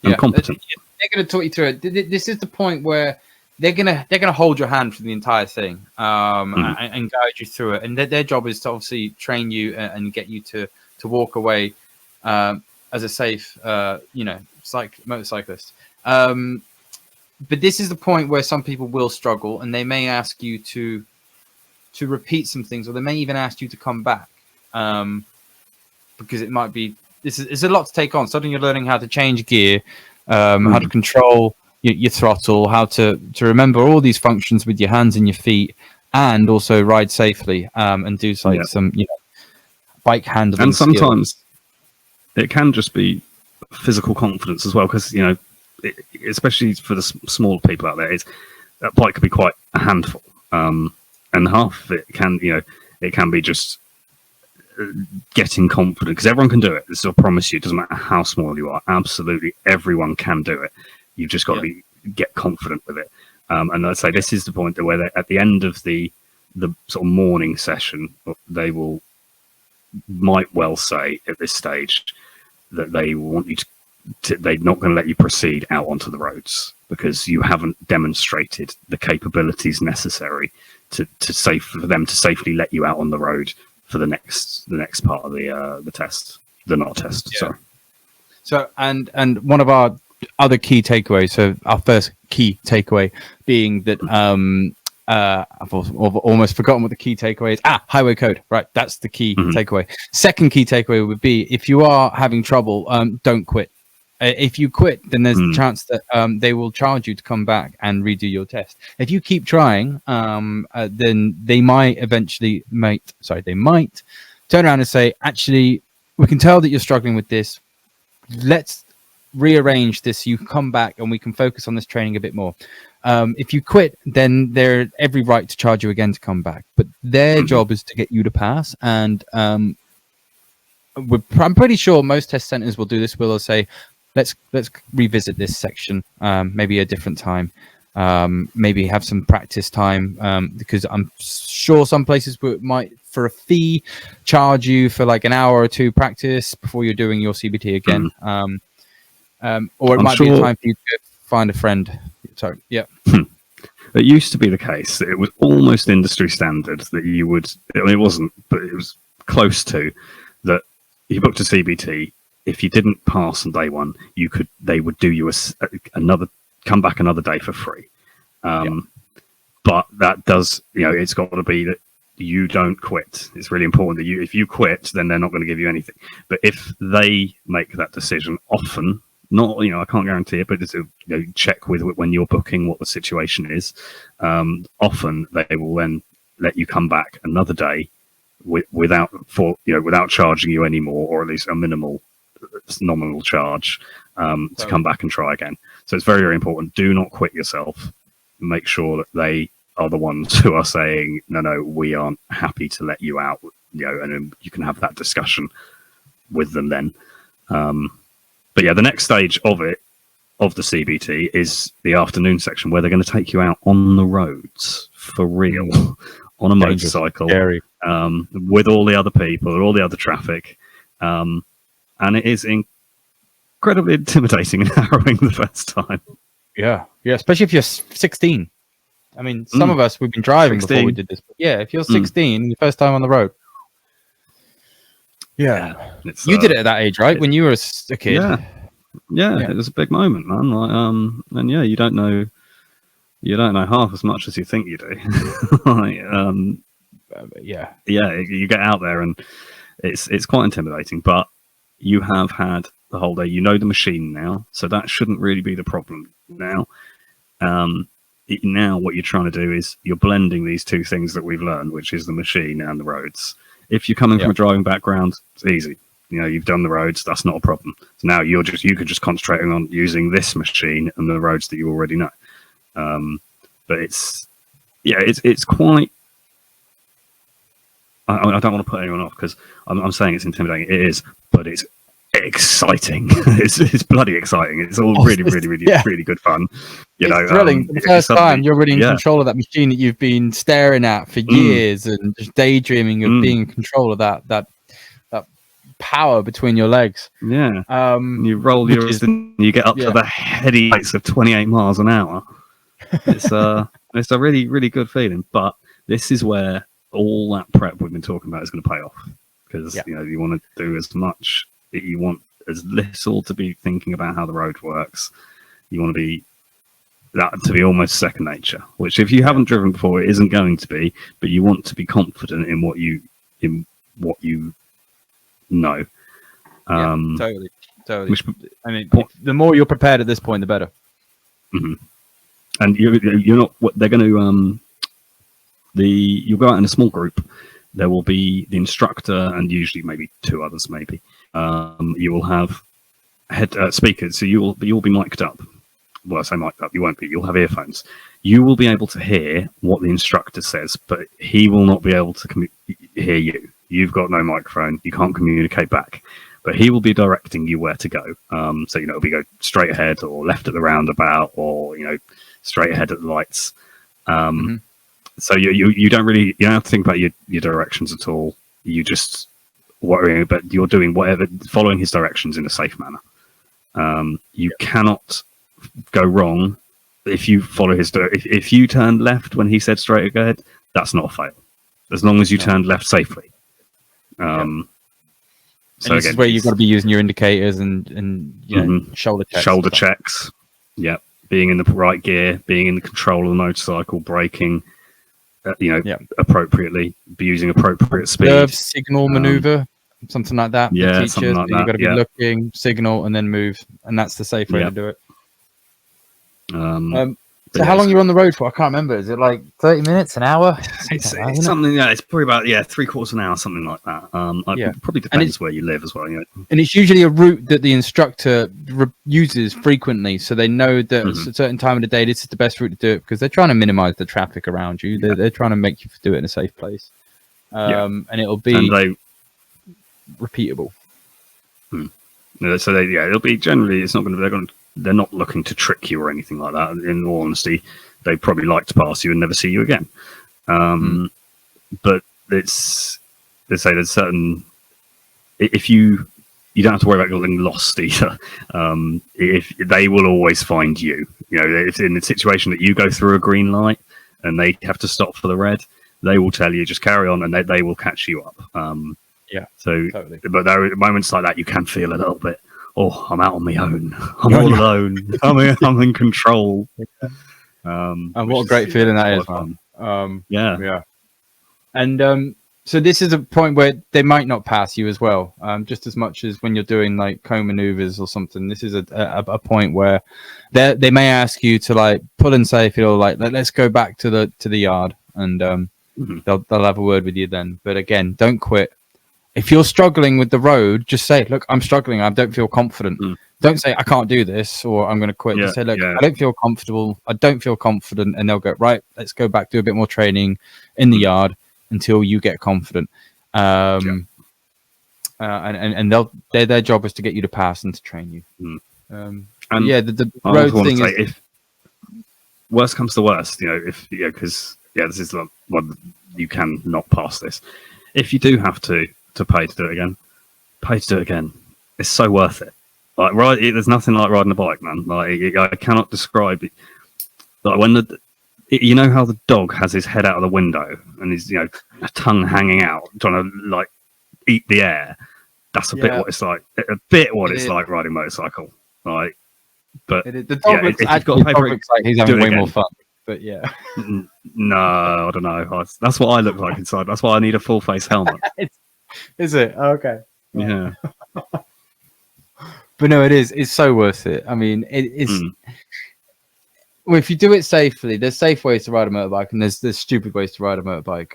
and competent. They're going to talk you through it. This is the point where they're gonna hold your hand for the entire thing, and guide you through it. And their job is to obviously train you and get you to walk away as a safe, motorcyclist. But this is the point where some people will struggle, and they may ask you to repeat some things, or they may even ask you to come back, because it might be it's a lot to take on. Suddenly you're learning how to change gear, how to control your throttle, how to remember all these functions with your hands and your feet, and also ride safely, and do some bike handling. And sometimes it can just be physical confidence as well, because especially for the small people out there, that bike can be quite a handful, and half of it can be just getting confident, because everyone can do it. This I promise you, it doesn't matter how small you are, absolutely everyone can do it. You've just got to get confident with it. And I'd say this is the point where at the end of the sort of morning session, they might well say at this stage that they want you they're not going to let you proceed out onto the roads because you haven't demonstrated the capabilities necessary for them to safely let you out on the road for the next part of the test, sorry. So and one of our other key takeaways, so our first key takeaway being that I've almost forgotten what the key takeaway is. Highway code, right? That's the key takeaway. Second key takeaway would be, if you are having trouble, don't quit. If you quit, then there's a chance that they will charge you to come back and redo your test. If you keep trying, then they might turn around and say, actually, we can tell that you're struggling with this. Let's rearrange this. You can come back and we can focus on this training a bit more. If you quit, then they're every right to charge you again to come back. But their job is to get you to pass. And I'm pretty sure most test centers will do this. Will say, let's revisit this section, maybe a different time, maybe have some practice time, because I'm sure some places might, for a fee, charge you for like an hour or two practice before you're doing your CBT again. Or it might be a time for you to find a friend. Sorry, yeah. It used to be the case that it was almost industry standard that you would. It wasn't, but it was close to that. You booked a CBT. If you didn't pass on day one, they would do you come back another day for free. But that does, it's got to be that you don't quit. It's really important that if you quit, then they're not going to give you anything. But if they make that decision, often, not, I can't guarantee it, but just check with when you're booking what the situation is. Often they will then let you come back another day without charging you anymore, or at least a nominal charge to come back and try again. So it's very, very important. Do not quit yourself. Make sure that they are the ones who are saying, no, we aren't happy to let you out, and then you can have that discussion with them then. But yeah, the next stage of the CBT is the afternoon section, where they're going to take you out on the roads for real, on a motorcycle, with all the other people, all the other traffic. And it is incredibly intimidating and harrowing the first time. Yeah, especially if you're 16. I mean, some of us, we've been driving 16. Before we did this. But yeah, if you're 16, your first time on the road. Yeah. You did it at that age, right? When you were a kid. Yeah, it was a big moment, man. And yeah, you don't know half as much as you think you do. You get out there and it's quite intimidating, but you have had the whole day. You know the machine now, so that shouldn't really be the problem now. Now what you're trying to do is you're blending these two things that we've learned, which is the machine and the roads. If you're coming from a driving background, it's easy. You've done the roads, that's not a problem. So now you could just concentrate on using this machine and the roads that you already know. But it's quite. I don't want to put anyone off, because I'm saying it's intimidating. It is, but it's exciting. it's bloody exciting. It's all really good fun. It's thrilling. For the first time, you're really in control of that machine that you've been staring at for years and just daydreaming of being in control of that power between your legs. Yeah. Um, you roll your wrist and you get up to the heady heights of 28 miles an hour. It's it's a really, really good feeling. But this is where all that prep we've been talking about is going to pay off, because you want to do as much, you want as little to be thinking about how the road works. You want to be that to be almost second nature, which if you haven't driven before, it isn't going to be, but you want to be confident in what you know. Totally. I mean, the more you're prepared at this point, the better. Mm-hmm. And you're not. What they're going to you'll go out in a small group. There will be the instructor and usually maybe two others. Maybe you will have head speakers, so you'll be mic'd up. Well, I say mic'd up. You won't be. You'll have earphones. You will be able to hear what the instructor says, but he will not be able to hear you. You've got no microphone. You can't communicate back. But he will be directing you where to go. So it'll be go straight ahead or left at the roundabout, or straight ahead at the lights. So you don't have to think about your directions at all. You just worrying about you're doing whatever, following his directions in a safe manner. You cannot go wrong if you follow his. If you turned left when he said straight ahead, that's not a fail, as long as you turned left safely. So this is where you've got to be using your indicators and shoulder checks. Shoulder checks. Yeah, being in the right gear, being in the control of the motorcycle, braking, appropriately, be using appropriate speed. Observe, signal, maneuver, something like that. Yeah, something like that. You've got to be looking, signal, and then move, and that's the safe way to do it. So how long are you on the road for? I can't remember. Is it like 30 minutes, an hour? It's something. Yeah, it's probably about 3/4 an hour, something like that. It probably depends where you live as well. And it's usually a route that the instructor uses frequently, so they know that at a certain time of the day this is the best route to do it, because they're trying to minimize the traffic around you. They're trying to make you do it in a safe place, and it'll be repeatable. So it'll be generally. It's not going to. They're not looking to trick you or anything like that. In all honesty, they probably like to pass you and never see you again. But they say there's certain. If you don't have to worry about getting lost either. If they will always find you. If in the situation that you go through a green light and they have to stop for the red, they will tell you just carry on, and they will catch you up. So, totally. But there are moments like that you can feel a little bit. Oh, I'm out on my own. I'm all alone. I'm in control. And what a great feeling that is, man. Yeah. And so this is a point where they might not pass you as well, just as much as when you're doing like cone maneuvers or something. This is a point where they may ask you to like pull in safely, or like let's go back to the yard, and they'll have a word with you then. But again, don't quit. If you're struggling with the road, just say, look, I'm struggling. I don't feel confident. Don't say, I can't do this, or I'm going to quit. Just say, look, I don't feel comfortable. I don't feel confident. And they'll go, right, let's go back, do a bit more training in the yard until you get confident. And their job is to get you to pass and to train you. The road thing is... if worst comes to worst, because this is one you can not pass this. If you do have to pay to do it again, it's so worth it. Like there's nothing like riding a bike, man. Like I cannot describe it. Like when how the dog has his head out of the window and his tongue hanging out trying to like eat the air. That's a bit what it's like. Like riding a motorcycle. Like, but the dog looks like he's having way more fun. But no, I don't know. That's what I look like inside. That's why I need a full face helmet. Is it? Okay. Yeah. But no, it is. It's so worth it. I mean, it is. Well, if you do it safely, there's safe ways to ride a motorbike, and there's stupid ways to ride a motorbike.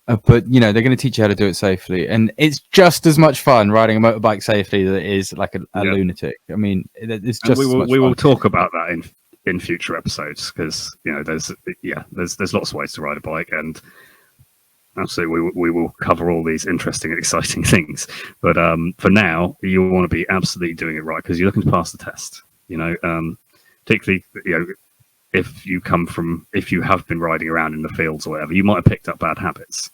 But they're going to teach you how to do it safely, and it's just as much fun riding a motorbike safely as it is like a lunatic. I mean, it's just. And we will talk about that in future episodes, because there's lots of ways to ride a bike, and absolutely we will cover all these interesting and exciting things. But for now, you want to be absolutely doing it right, because you're looking to pass the test. Particularly if you have been riding around in the fields or whatever, you might have picked up bad habits.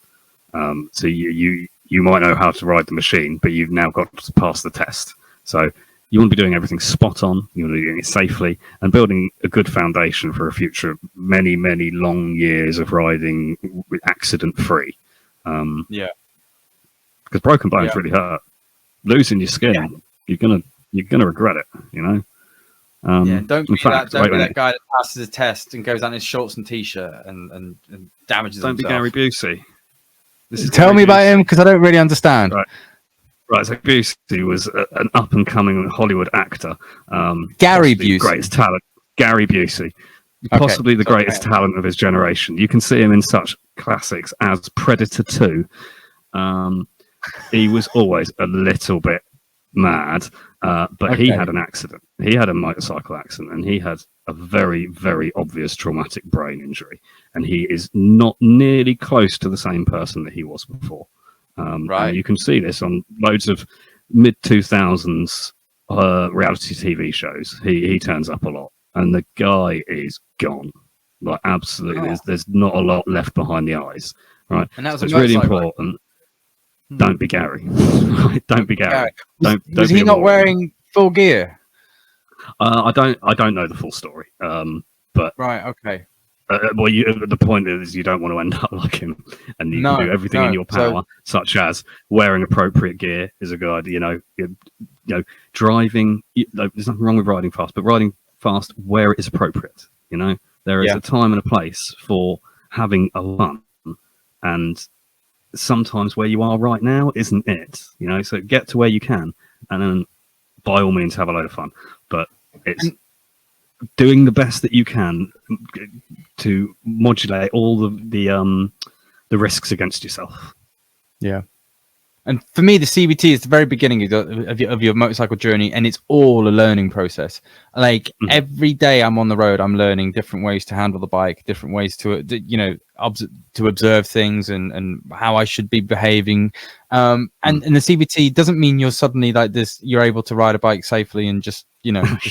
So you you might know how to ride the machine, but you've now got to pass the test. So you want to be doing everything spot on. You want to be doing it safely and building a good foundation for a future many, many long years of riding accident free. Because broken bones really hurt. Losing your skin, you're gonna regret it. You know. Don't be that guy that passes a test and goes out in his shorts and t-shirt and damages himself. Don't be Gary Busey. Tell me about him, because I don't really understand. Right, so Busey was an up-and-coming Hollywood actor. Gary Busey. Greatest talent. Gary Busey. Possibly the greatest talent of his generation. You can see him in such classics as Predator 2. He was always a little bit mad, but he had an accident. He had a motorcycle accident, and he had a very, very obvious traumatic brain injury. And he is not nearly close to the same person that he was before. And you can see this on loads of mid-2000s reality TV shows. He turns up a lot, and the guy is gone. Like, absolutely, there's not a lot left behind the eyes. Right, and that was it's really important. Don't be Gary. Don't be Gary. Don't was he not wearing full gear? I don't know the full story. But okay. The point is, you don't want to end up like him, and you can do everything in your power, such as wearing appropriate gear is a good idea. You know, driving. There's nothing wrong with riding fast, but riding fast where it is appropriate. You know, there is a time and a place for having a fun, and sometimes where you are right now isn't it. You know, so get to where you can, and then by all means have a load of fun. But it's doing the best that you can to modulate all the risks against yourself. Yeah. And for me, the CBT is the very beginning of your motorcycle journey, and it's all a learning process. Like every day I'm on the road, I'm learning different ways to handle the bike, different ways to observe things and how I should be behaving. And the CBT doesn't mean you're suddenly like this. You're able to ride a bike safely and just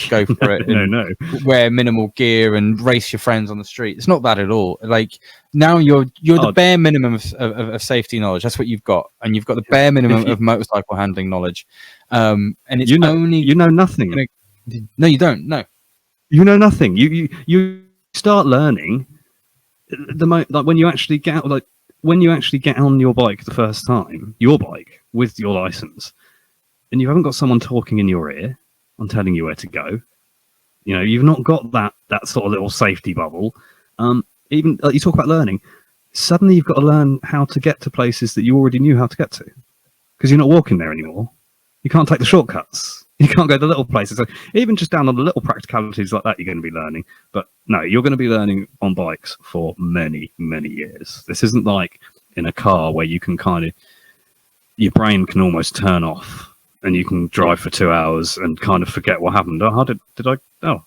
go for it. No. Wear minimal gear and race your friends on the street. It's not that at all. Like now you're the bare minimum of safety knowledge. That's what you've got, and you've got the bare minimum of motorcycle handling knowledge. And it's you know nothing. No, you don't. No, you know nothing. You start learning like when you actually get out, when you actually get on your bike the first time, your bike with your license, and you haven't got someone talking in your ear and telling you where to go. You know, you've not got that sort of little safety bubble. Even you talk about learning, suddenly you've got to learn how to get to places that you already knew how to get to, because you're not walking there anymore. You can't take the shortcuts. You can't go to the little places. So even just down on the little practicalities like that, you're going to be learning. But no, you're going to be learning on bikes for many, many years. This isn't like in a car where you can your brain can almost turn off and you can drive for 2 hours and kind of forget what happened. Oh,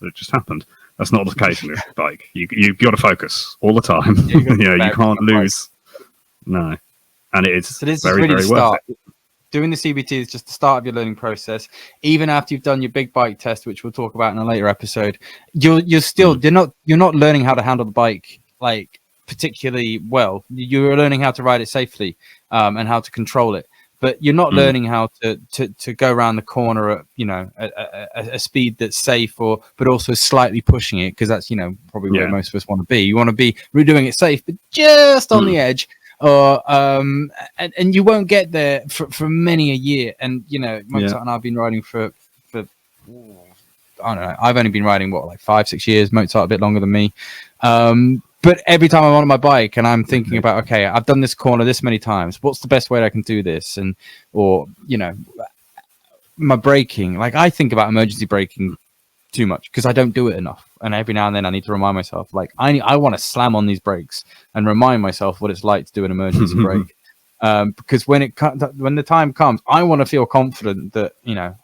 it just happened. That's not the case in a bike. You've got to focus all the time. You can't lose. No. And it's very, very worth it. Doing the CBT is just the start of your learning process. Even after you've done your big bike test, which we'll talk about in a later episode, you're still you're not learning how to handle the bike like particularly well. You're learning how to ride it safely and how to control it. But you're not learning how to go around the corner at a speed that's safe, but also slightly pushing it, because that's probably where most of us want to be. You want to be doing it safe, but just on the edge. And you won't get there for many a year. And Mozart and I've been riding for I don't know. I've only been riding 5-6 years. Mozart a bit longer than me. But every time I'm on my bike and I'm thinking about, okay, I've done this corner this many times. What's the best way I can do this? Or my braking. Like I think about emergency braking too much because I don't do it enough. And every now and then I need to remind myself, like I want to slam on these brakes and remind myself what it's like to do an emergency brake. Because when the time comes, I want to feel confident that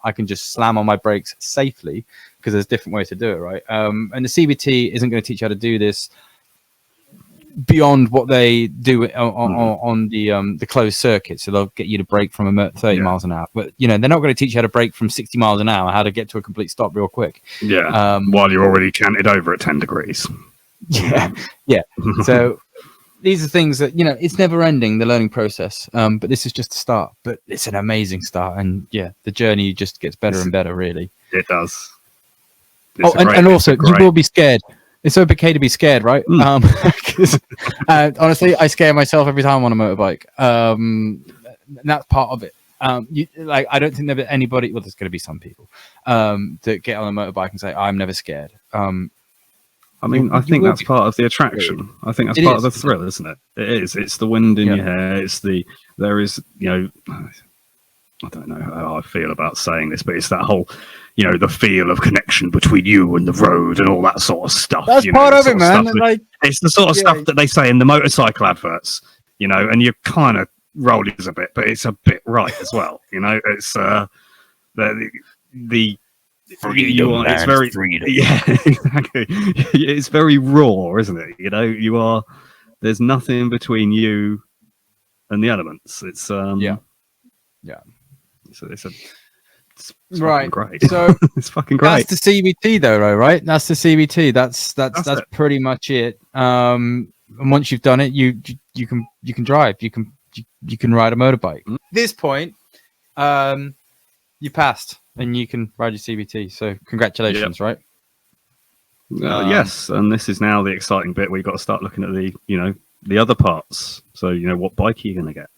I can just slam on my brakes safely, because there's different ways to do it, right? And the CBT isn't going to teach you how to do this beyond what they do on the closed circuit. So they'll get you to brake from 30 miles an hour, but they're not going to teach you how to brake from 60 miles an hour, how to get to a complete stop real quick. While you're already canted over at 10 degrees. Yeah. So these are things that, it's never ending, the learning process. But this is just a start. But it's an amazing start, and the journey just gets better and better. Really, it does. And also, you will be scared. It's okay to be scared, right? Because honestly, I scare myself every time I'm on a motorbike. And that's part of it. I don't think there's anybody. Well, there's going to be some people that get on a motorbike and say, "I'm never scared." I think that's part of the attraction. I think that's part of the thrill, isn't it? It is. It's the wind in your hair. There is, I don't know how I feel about saying this, but it's that whole, the feel of connection between you and the road and all that sort of stuff. That's part of it, man. It's the sort of stuff that they say in the motorcycle adverts, and you kind of roll it a bit, but it's a bit right as well. It's the freedom. It's very freedom. Yeah, exactly. It's very raw, isn't it? There's nothing between you and the elements. It's It's right. Great. So it's fucking great. That's the CBT though, right? That's the CBT. That's pretty much it. And once you've done it, you can drive. You can ride a motorbike. At this point, you passed and you can ride your CBT. So congratulations, right? Yes, and this is now the exciting bit where you've got to start looking at the other parts. So what bike are you going to get?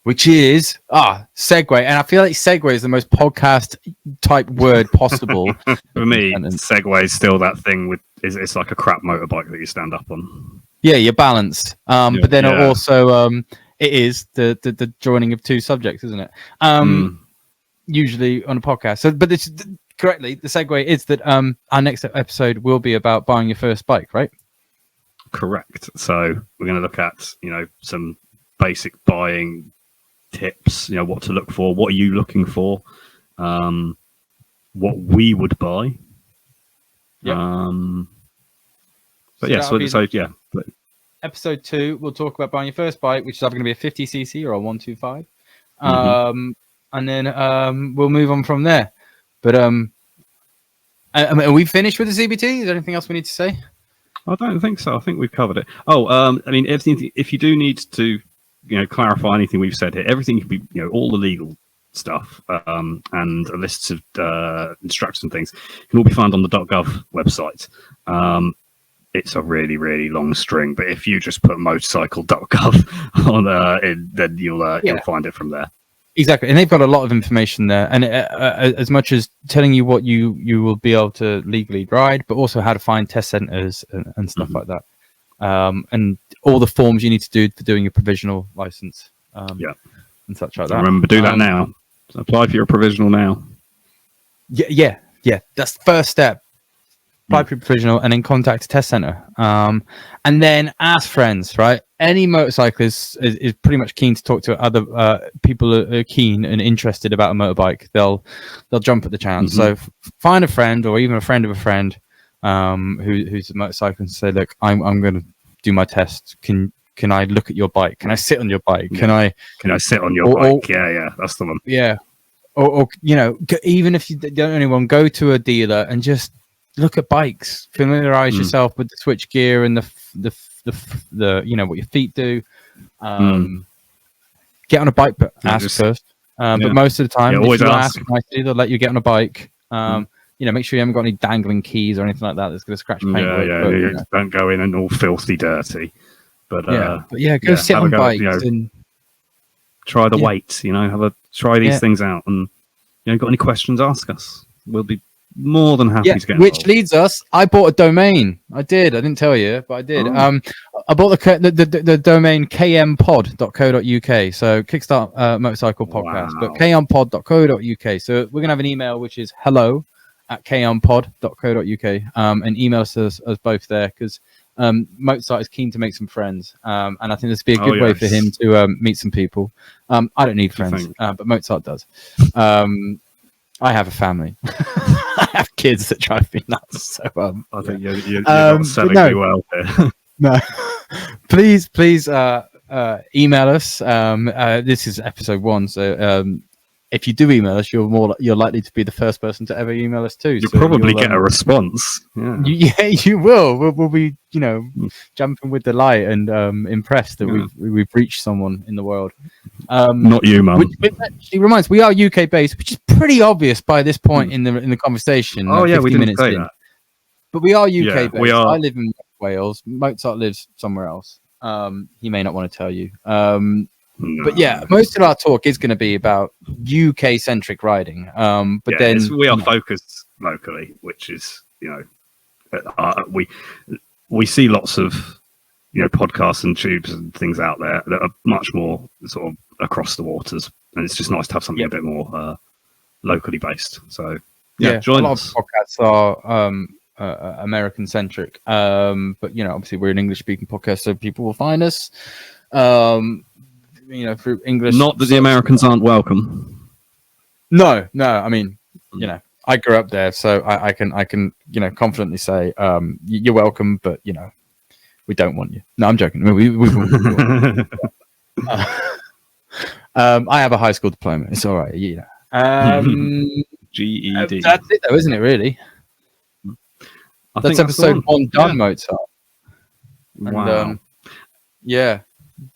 Which is segue, and I feel like segue is the most podcast type word possible. For me, segue is still that thing it's like a crap motorbike that you stand up on. Yeah, your balance. But then also it is the joining of two subjects, isn't it? Usually on a podcast. So, but it's correctly the segue is that our next episode will be about buying your first bike, right? Correct. So we're going to look at some basic buying tips, what to look for, what are you looking for, what we would buy. Episode 2 we'll talk about buying your first bike, which is either going to be a 50cc or a 125, and then we'll move on from there. But are we finished with the CBT? Is there anything else we need to say? I don't think so. I think we've covered it. Everything, if you do need to clarify anything we've said here, everything can be, all the legal stuff and lists of instructions and things can all be found on the .gov website. It's a really, really long string, but if you just put motorcycle.gov on then you'll find it from there. Exactly, and they've got a lot of information there, and as much as telling you what you will be able to legally ride, but also how to find test centers and stuff like that. And all the forms you need to do for doing your provisional license, and such like that. Remember, do that now. So apply for your provisional now. Yeah. That's the first step. Apply for your provisional, and then contact a test center. And then ask friends. Right, any motorcyclist is pretty much keen to talk to other people who are keen and interested about a motorbike. They'll jump at the chance. So find a friend, or even a friend of a friend. Who's a motorcyclist, and say, look, I'm going to do my test. Can I look at your bike? Can I sit on your bike? Can I sit on your bike? That's the one. Yeah, or even if you don't know anyone, go to a dealer and just look at bikes. Familiarize yourself with the switch gear and the what your feet do. Get on a bike, but ask first. But most of the time, if you ask nicely, they'll let you get on a bike. Make sure you haven't got any dangling keys or anything like that that's going to scratch paint. Don't go in and all filthy dirty. But go sit on bikes and try the weights. Try these things out, and got any questions? Ask us. We'll be more than happy to get involved. Which leads us. I bought a domain. I didn't tell you, but I did. I bought the domain kmpod.co.uk. So Kickstart Motorcycle Podcast, but kmpod.co.uk. So we're gonna have an email which is hello@kmpod.co.uk, and email us both there, because Mozart is keen to make some friends, and I think this would be a good way for him to meet some people. I don't need friends, but Mozart does. I have a family. I have kids that drive me nuts. So I think you're not selling me well here. No, please email us. This is episode 1, so if you do email us, you're likely to be the first person to ever email us too. You'll probably get a response. Yeah, you will. We'll be, jumping with delight and impressed that we've reached someone in the world. Not you, Mum. Which actually reminds, we are UK based, which is pretty obvious by this point in the conversation. Oh yeah, we didn't say that. But we are UK based. We are. I live in Wales. Mozart lives somewhere else. He may not want to tell you. No. But yeah, most of our talk is going to be about UK centric riding. But then we are focused locally, which is we see lots of podcasts and tubes and things out there that are much more sort of across the waters, and it's just nice to have something a bit more locally based. So join us. A lot of podcasts are American centric, but obviously we're an English speaking podcast, so people will find us through English. Not that the Americans aren't welcome. No, I mean, I grew up there, so I can confidently say you're welcome, but we don't want you. No, I'm joking. I have a high school diploma. It's all right. GED. That's it, though, isn't it? Really. That's episode 1 done, Mozart. Wow. And,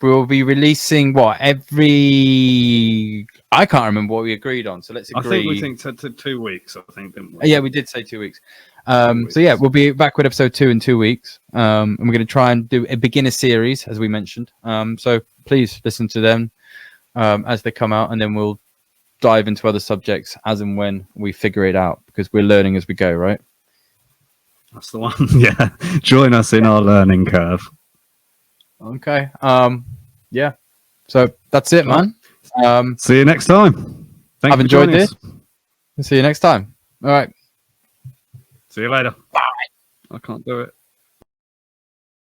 we'll be releasing every. I can't remember what we agreed on, so let's agree. I think we think 2 weeks. I think, didn't we? Yeah, we did say 2 weeks. So yeah, we'll be back with episode 2 in 2 weeks, and we're going to try and do a beginner series, as we mentioned. So please listen to them as they come out, and then we'll dive into other subjects as and when we figure it out, because we're learning as we go, right? That's the one. Yeah, join us in our learning curve. Okay. Yeah. So that's it, man. See you next time. I've enjoyed this. See you next time. All right. See you later. Bye. I can't do it.